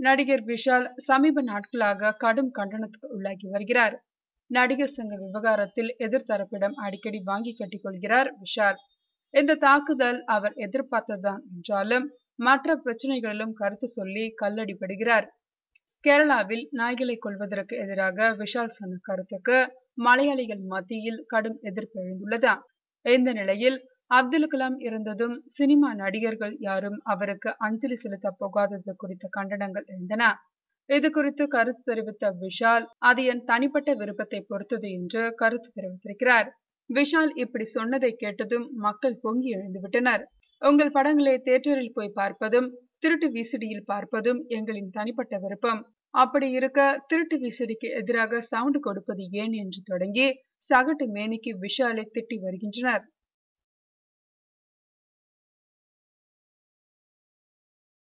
நடிகர் விஷால் சமீப நாட்களாக கடும் கண்டனத்துக்கு உள்ளாகி வருகிறார். நடிகர் சங்க விவகாரத்தில் எதிர்த்தரப்பிடம் அடிக்கடி வாங்கி கட்டிக் கொள்கிறார் விஷால். இந்த தாக்குதல் அவர் எதிர்பார்த்ததுதான் என்றாலும் மற்ற பிரச்சனைகளிலும் கருத்து சொல்லி கல்லடிபடுகிறார். கேரளாவில் நாய்களை கொல்வதற்கு எதிராக விஷால் சொன்ன கருத்துக்கு மலையாளிகள் மத்தியில் கடும் எதிர்ப்பு எழுந்துள்ளது. இந்த நிலையில் அப்துல் கலாம் இருந்ததும் சினிமா நடிகர்கள் யாரும் அவருக்கு அஞ்சலி செலுத்த போகாதது குறித்த கண்டனங்கள் எழுந்தன. இது குறித்து கருத்து தெரிவித்த விஷால், அது என் தனிப்பட்ட விருப்பத்தை பொறுத்தது என்று கருத்து தெரிவித்திருக்கிறார். விஷால் இப்படி சொன்னதை கேட்டதும் மக்கள் பொங்கி எழுந்துவிட்டனர். உங்கள் படங்களை தியேட்டரில் போய் பார்ப்பதும் திருட்டு விசிடியில் பார்ப்பதும் எங்களின் தனிப்பட்ட விருப்பம். அப்படி இருக்க திருட்டு விசிடிக்கு எதிராக சவுண்ட் கொடுப்பது ஏன் என்று தொடங்கி சகட்டு மேனிக்கு விஷாலை திட்டி வருகின்றனர்.